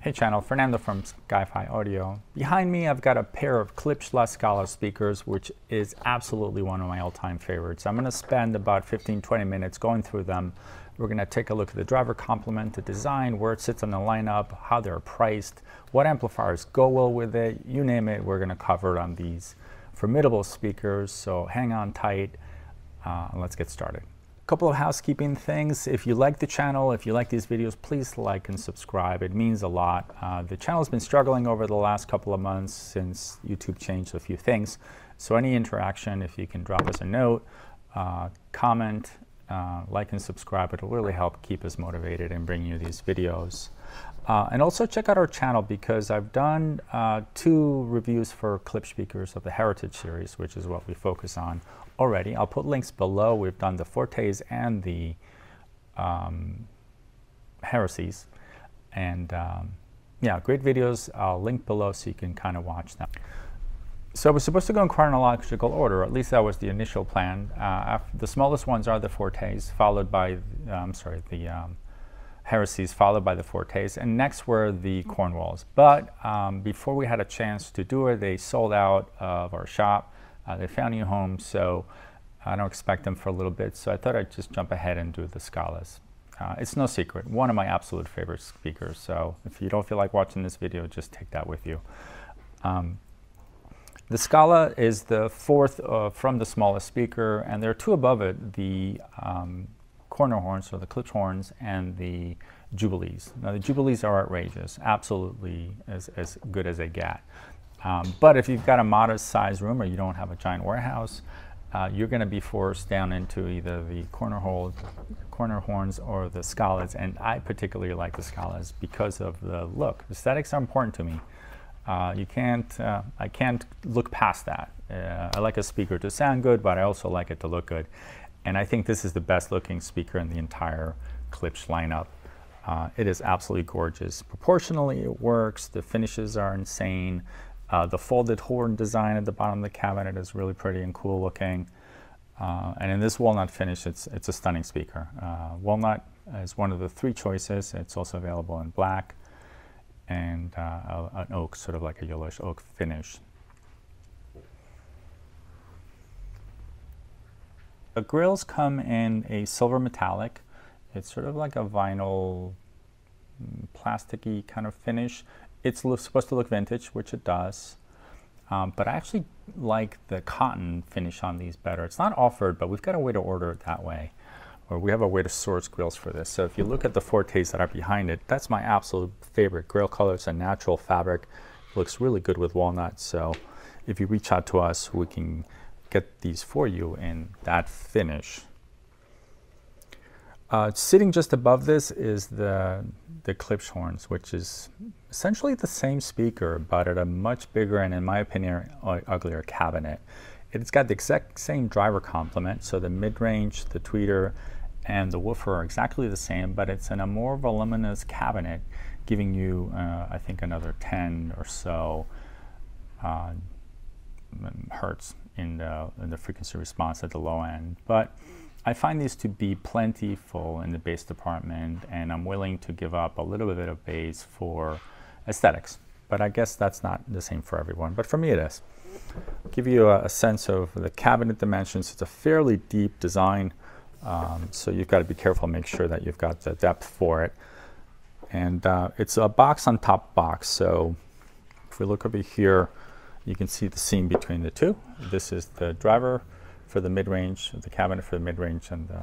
Hey channel, Fernando from SkyFi Audio. Behind me I've got a pair of Klipsch LaScala speakers, which is absolutely one of my all-time favorites. I'm going to spend about 15-20 minutes going through them. We're going to take a look at the driver complement, the design, where it sits on the lineup, how they're priced, what amplifiers go well with it, you name it, we're going to cover it on these formidable speakers. So hang on tight and let's get started. Couple of housekeeping things. If you like the channel, if you like these videos, please like and subscribe. It means a lot. The channel's been struggling over the last couple of months since YouTube changed a few things. So any interaction, if you can drop us a note, comment, like and subscribe, it'll really help keep us motivated and bring you these videos. And also check out our channel because I've done 2 reviews for Klipsch speakers of the Heritage series, which is what we focus on already. I'll put links below. We've done the Fortes and the Heresy's. And yeah, great videos. I'll link below so you can kind of watch them. So we're supposed to go in chronological order, at least that was the initial plan. The smallest ones are the Fortes, followed by, the Heresy's, followed by the Fortes, and next were the Cornwalls. But before we had a chance to do it, they sold out of our shop. They found new homes, so I don't expect them for a little bit, so I thought I'd just jump ahead and do the Scalas. It's no secret, one of my absolute favorite speakers, so if you don't feel like watching this video, just take that with you. The Scala is the 4th from the smallest speaker, and there are 2 above it, the corner horns, or the Klipsch horns, and the Jubilees. Now the Jubilees are outrageous, absolutely as good as they get. But if you've got a modest size room or you don't have a giant warehouse, you're going to be forced down into either the corner horns or the Scalas, and I particularly like the Scalas because of the look. Aesthetics are important to me. I can't look past that. I like a speaker to sound good, but I also like it to look good. And I think this is the best looking speaker in the entire Klipsch lineup. It is absolutely gorgeous. Proportionally, it works. The finishes are insane. The folded horn design at the bottom of the cabinet is really pretty and cool looking. And in this walnut finish, it's a stunning speaker. Walnut is one of the 3 choices. It's also available in black and an oak, sort of like a yellowish oak finish. The grills come in a silver metallic. It's sort of like a vinyl, plasticky kind of finish. It's supposed to look vintage, which it does, but I actually like the cotton finish on these better. It's not offered, but we've got a way to order it that way, or we have a way to source grills for this. So if you look at the Fortes that are behind it, that's my absolute favorite grill color. It's a natural fabric. It looks really good with walnut. So if you reach out to us, we can get these for you in that finish. Sitting just above this is the Klipsch horns, which is essentially the same speaker, but at a much bigger and, in my opinion, uglier cabinet. It's got the exact same driver complement, so the mid-range, the tweeter, and the woofer are exactly the same, but it's in a more voluminous cabinet, giving you, I think, another 10 or so hertz in the frequency response at the low end. But I find these to be plentiful in the bass department, and I'm willing to give up a little bit of bass for aesthetics. But I guess that's not the same for everyone, but for me it is. I'll give you a sense of the cabinet dimensions. It's a fairly deep design, so you've got to be careful, make sure that you've got the depth for it. And it's a box on top box, so if we look over here, you can see the seam between the 2. This is the driver for the mid-range, the cabinet for the mid-range and the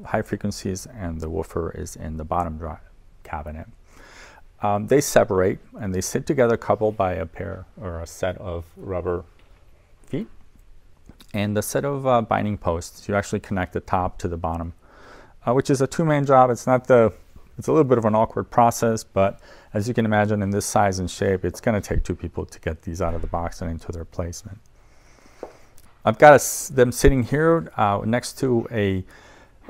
high frequencies, and the woofer is in the bottom cabinet. They separate and they sit together coupled by a pair or a set of rubber feet and a set of binding posts. You actually connect the top to the bottom, which is a 2-man job. It's a little bit of an awkward process, but as you can imagine, in this size and shape, it's going to take 2 people to get these out of the box and into their placement. I've got them sitting here next to a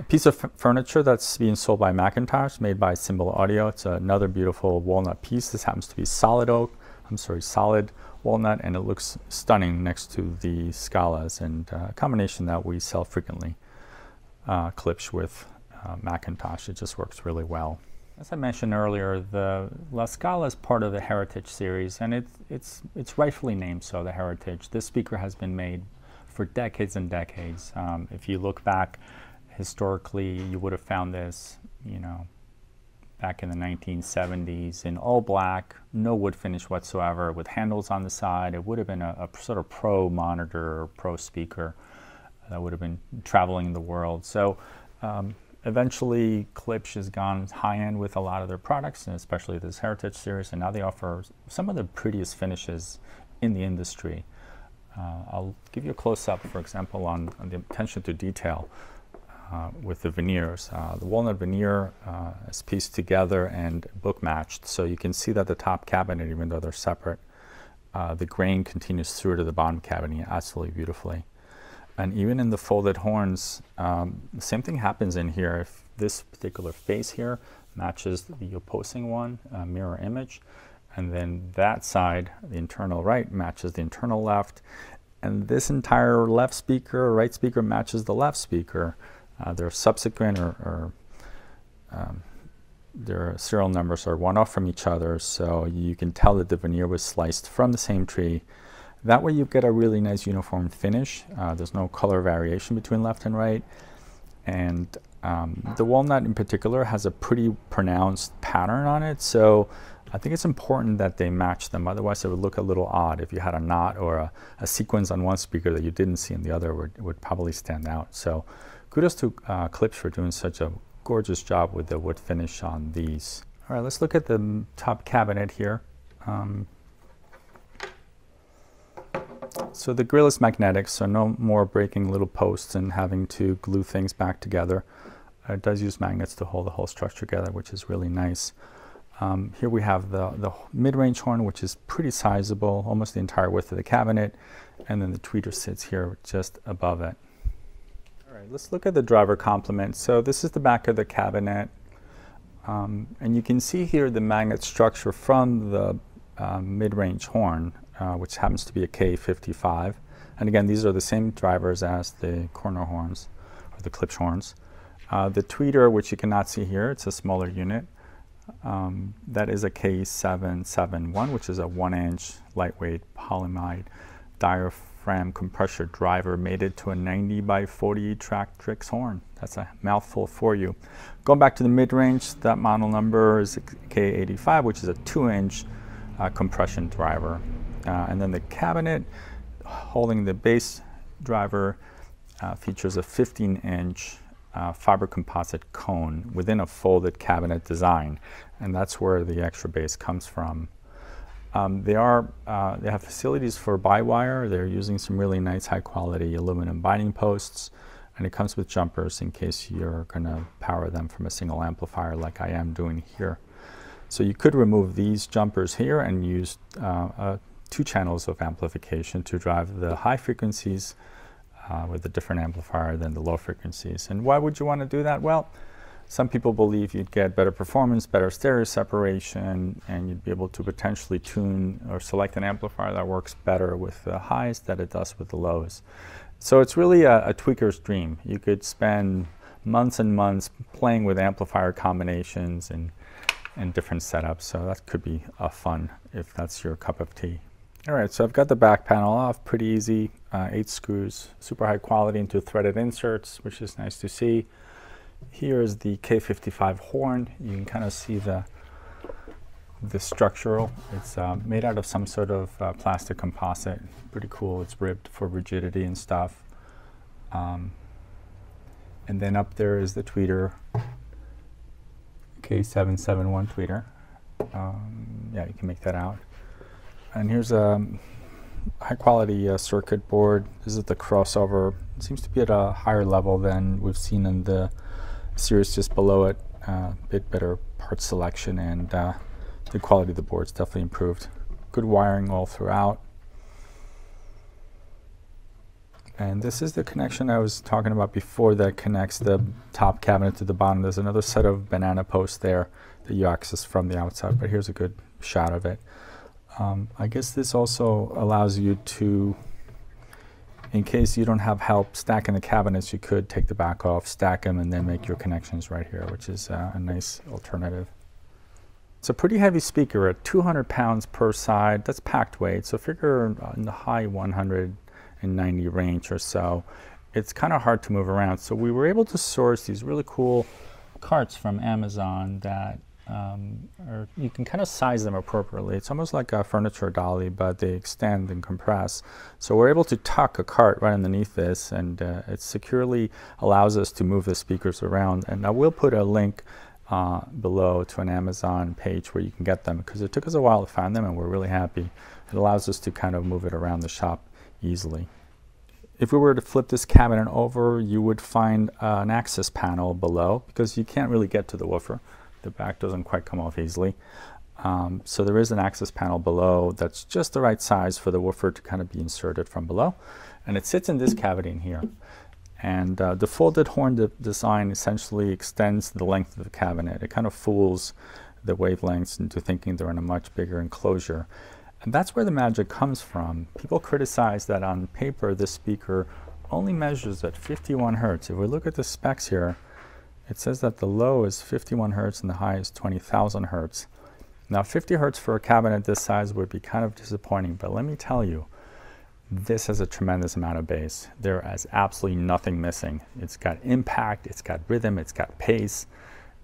piece of furniture that's being sold by Macintosh, made by Symbol Audio. It's another beautiful walnut piece. This happens to be solid walnut, and it looks stunning next to the Scalas, and a combination that we sell frequently, Klipsch with Macintosh. It just works really well. As I mentioned earlier, the LaScala is part of the Heritage series, and it's rightfully named so, the Heritage. This speaker has been made for decades and decades. If you look back historically, you would have found this, you know, back in the 1970s in all black, no wood finish whatsoever, with handles on the side. It would have been a sort of pro monitor or pro speaker that would have been traveling the world. So eventually Klipsch has gone high-end with a lot of their products, and especially this Heritage series, and now they offer some of the prettiest finishes in the industry. I'll give you a close-up, for example, on the attention to detail with the veneers. The walnut veneer is pieced together and book matched, so you can see that the top cabinet, even though they're separate, the grain continues through to the bottom cabinet absolutely beautifully. And even in the folded horns, the same thing happens in here. If this particular face here matches the opposing one, mirror image, and then that side, the internal right, matches the internal left, and this entire left speaker, right speaker matches the left speaker. Their subsequent or their serial numbers are one off from each other, so you can tell that the veneer was sliced from the same tree. That way you get a really nice uniform finish. There's no color variation between left and right. And the walnut in particular has a pretty pronounced pattern on it, so I think it's important that they match them. Otherwise it would look a little odd if you had a knot or a sequence on one speaker that you didn't see in the other. Would probably stand out. So kudos to Klipsch for doing such a gorgeous job with the wood finish on these. All right, let's look at the top cabinet here. So the grill is magnetic, so no more breaking little posts and having to glue things back together. It does use magnets to hold the whole structure together, which is really nice. Here we have the mid-range horn, which is pretty sizable, almost the entire width of the cabinet, and then the tweeter sits here just above it. All right, let's look at the driver complement. So this is the back of the cabinet, and you can see here the magnet structure from the mid-range horn, which happens to be a K55. And again, these are the same drivers as the corner horns, or the Klipsch horns. The tweeter, which you cannot see here, it's a smaller unit. That is a K771, which is a 1-inch lightweight polyamide diaphragm compressor driver mated to a 90 by 40 Tractrix horn. That's a mouthful for you. Going back to the mid-range, that model number is K85, which is a 2-inch compression driver. And then the cabinet holding the base driver features a 15-inch fiber composite cone within a folded cabinet design, and that's where the extra base comes from. They have facilities for by-wire. They're using some really nice high-quality aluminum binding posts, and it comes with jumpers in case you're going to power them from a single amplifier like I am doing here. So you could remove these jumpers here and use 2 channels of amplification to drive the high frequencies with a different amplifier than the low frequencies. And why would you want to do that? Well, some people believe you'd get better performance, better stereo separation, and you'd be able to potentially tune or select an amplifier that works better with the highs than it does with the lows. So it's really a tweaker's dream. You could spend months and months playing with amplifier combinations and different setups, so that could be fun if that's your cup of tea. All right, so I've got the back panel off, pretty easy, 8 screws, super high quality into threaded inserts, which is nice to see. Here is the K55 horn. You can kind of see the structural. It's made out of some sort of plastic composite, pretty cool. It's ribbed for rigidity and stuff. And then up there is the tweeter, K771 tweeter. Yeah, you can make that out. And here's a high-quality circuit board. This is the crossover. It seems to be at a higher level than we've seen in the series just below it. A bit better part selection, and the quality of the board's definitely improved. Good wiring all throughout. And this is the connection I was talking about before that connects the top cabinet to the bottom. There's another set of banana posts there that you access from the outside, but here's a good shot of it. I guess this also allows you to, in case you don't have help stacking the cabinets, you could take the back off, stack them, and then make your connections right here, which is a nice alternative. It's a pretty heavy speaker at 200 pounds per side. That's packed weight, so figure in the high 190 range or so. It's kind of hard to move around. So we were able to source these really cool carts from Amazon that you can kind of size them appropriately. It's almost like a furniture dolly, but they extend and compress. So we're able to tuck a cart right underneath this, and it securely allows us to move the speakers around. And I will put a link below to an Amazon page where you can get them, because it took us a while to find them and we're really happy. It allows us to kind of move it around the shop easily. If we were to flip this cabinet over, you would find an access panel below, because you can't really get to the woofer. The back doesn't quite come off easily. So there is an access panel below that's just the right size for the woofer to kind of be inserted from below. And it sits in this cavity in here. And the folded horn design essentially extends the length of the cabinet. It kind of fools the wavelengths into thinking they're in a much bigger enclosure. And that's where the magic comes from. People criticize that on paper this speaker only measures at 51 hertz. If we look at the specs here, it says that the low is 51 hertz and the high is 20,000 hertz. Now 50 hertz for a cabinet this size would be kind of disappointing, but let me tell you, this has a tremendous amount of bass. There is absolutely nothing missing. It's got impact, it's got rhythm, it's got pace.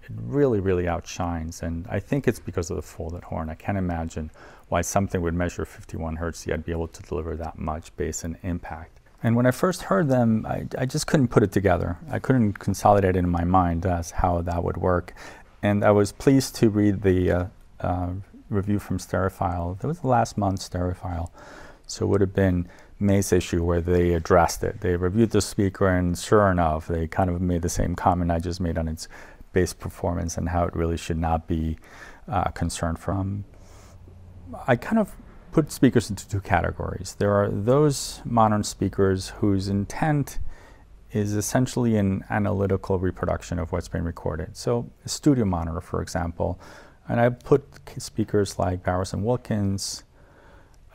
It really, really outshines, and I think it's because of the folded horn. I can't imagine why something would measure 51 hertz yet be able to deliver that much bass and impact. And when I first heard them, I just couldn't put it together. I couldn't consolidate it in my mind as how that would work. And I was pleased to read the review from Stereophile. That was the last month's Stereophile. So it would have been May's issue where they addressed it. They reviewed the speaker, and sure enough, they kind of made the same comment I just made on its bass performance and how it really should not be concerned from. I kind of put speakers into two categories. There are those modern speakers whose intent is essentially an analytical reproduction of what's been recorded. So a studio monitor, for example, and I put speakers like Bowers & Wilkins,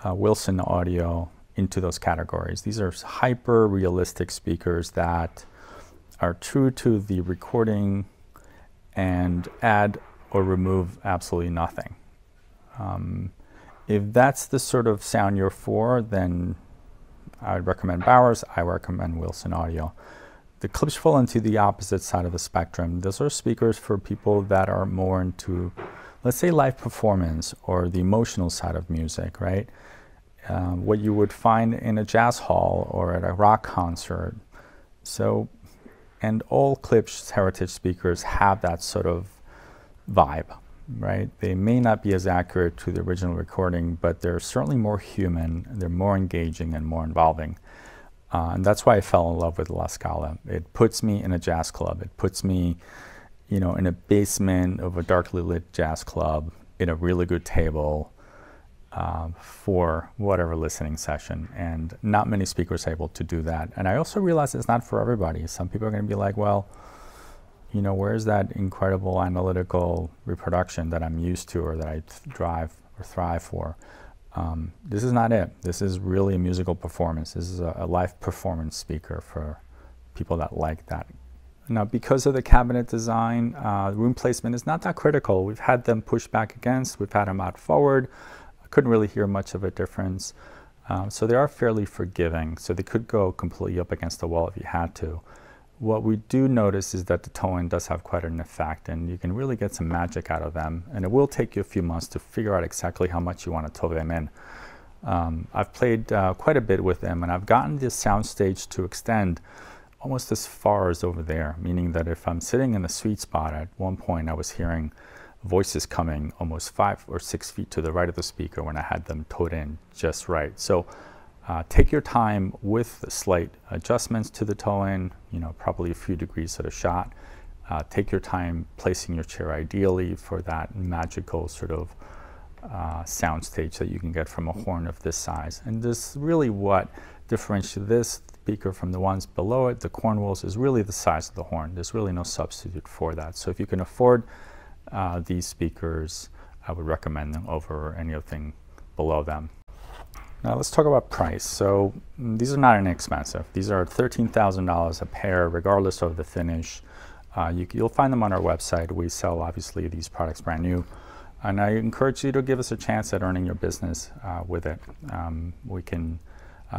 Wilson Audio into those categories. These are hyper-realistic speakers that are true to the recording and add or remove absolutely nothing. If that's the sort of sound you're for, then I would recommend Bowers. I recommend Wilson Audio. The Klipsch fall into the opposite side of the spectrum. Those are speakers for people that are more into, let's say, live performance or the emotional side of music, right? What you would find in a jazz hall or at a rock concert. So, and all Klipsch heritage speakers have that sort of vibe, right? They may not be as accurate to the original recording, but they're certainly more human, they're more engaging and more involving. And that's why I fell in love with LaScala. It puts me in a jazz club. It puts me, you know, in a basement of a darkly lit jazz club, in a really good table, for whatever listening session. And not many speakers are able to do that. And I also realize it's not for everybody. Some people are going to be like, well, you know, where's that incredible analytical reproduction that I'm used to or that I drive or thrive for? This is not it. This is really a musical performance. This is a live performance speaker for people that like that. Now, because of the cabinet design, room placement is not that critical. We've had them pushed back against, we've had them out forward. I couldn't really hear much of a difference. So they are fairly forgiving. So they could go completely up against the wall if you had to. What we do notice is that the toe-in does have quite an effect, and you can really get some magic out of them. And it will take you a few months to figure out exactly how much you want to toe them in. I've played quite a bit with them, and I've gotten this soundstage to extend almost as far as over there, meaning that if I'm sitting in the sweet spot, at one point I was hearing voices coming almost 5 or 6 feet to the right of the speaker when I had them towed in just right. So take your time with the slight adjustments to the toe-in, you know, probably a few degrees at a shot. Take your time placing your chair ideally for that magical sort of soundstage that you can get from a horn of this size. And this really what differentiates this speaker from the ones below it. The Cornwalls is really the size of the horn. There's really no substitute for that. So if you can afford these speakers, I would recommend them over anything below them. Now let's talk about price. So these are not inexpensive. These are $13,000 a pair, regardless of the finish. You'll find them on our website. We sell, obviously, these products brand new. And I encourage you to give us a chance at earning your business with it. We can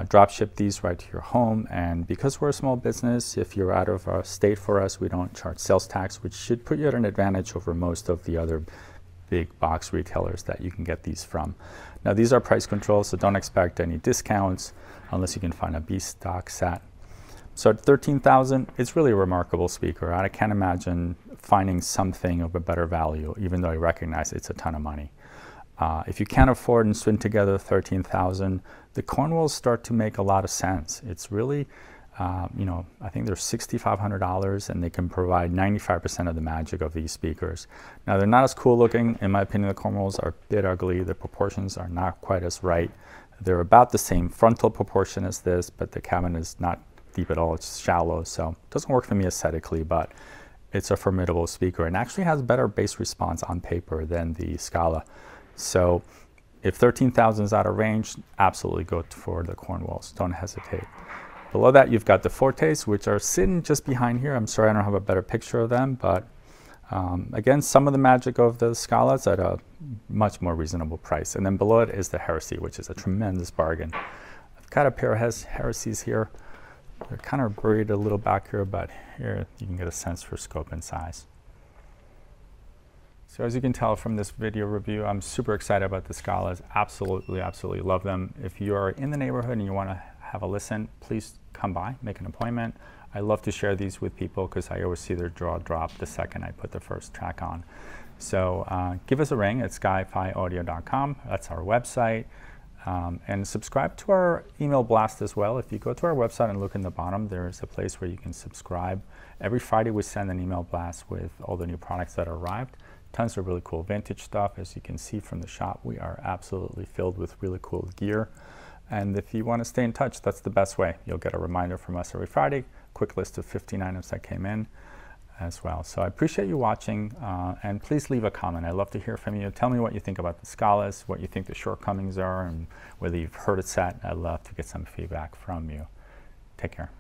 drop ship these right to your home, and because we're a small business, if you're out of state for us, we don't charge sales tax, which should put you at an advantage over most of the other big box retailers that you can get these from. Now, these are price controls, so don't expect any discounts unless you can find a B stock set. So at $13,000, it's really a remarkable speaker. I can't imagine finding something of a better value, even though I recognize it's a ton of money. If you can't afford and string together $13,000, the Cornwalls start to make a lot of sense. It's really, you know, I think they're $6,500, and they can provide 95% of the magic of these speakers. Now, they're not as cool looking. In my opinion, the Cornwalls are a bit ugly. The proportions are not quite as right. They're about the same frontal proportion as this, but the cabin is not deep at all. It's shallow, so it doesn't work for me aesthetically, but it's a formidable speaker and actually has better bass response on paper than the Scala. So if $13,000 is out of range, absolutely go for the Cornwalls. Don't hesitate. Below that, you've got the Fortes, which are sitting just behind here. I'm sorry I don't have a better picture of them, but again, some of the magic of the Scalas at a much more reasonable price. And then below it is the Heresy, which is a tremendous bargain. I've got a pair of Heresies here. They're kind of buried a little back here, but here you can get a sense for scope and size. So as you can tell from this video review, I'm super excited about the Scalas. Absolutely, absolutely love them. If you are in the neighborhood and you want to have a listen, please come by, make an appointment. I love to share these with people because I always see their jaw drop the second I put the first track on. So give us a ring at skyfiaudio.com. That's our website. And subscribe to our email blast as well. If you go to our website and look in the bottom, there is a place where you can subscribe. Every Friday we send an email blast with all the new products that arrived. Tons of really cool vintage stuff. As you can see from the shop, we are absolutely filled with really cool gear. And if you want to stay in touch, that's the best way. You'll get a reminder from us every Friday, quick list of 15 items that came in as well. So I appreciate you watching, and please leave a comment. I love to hear from you. Tell me what you think about the Scalas, what you think the shortcomings are, and whether you've heard it set. I'd love to get some feedback from you. Take care.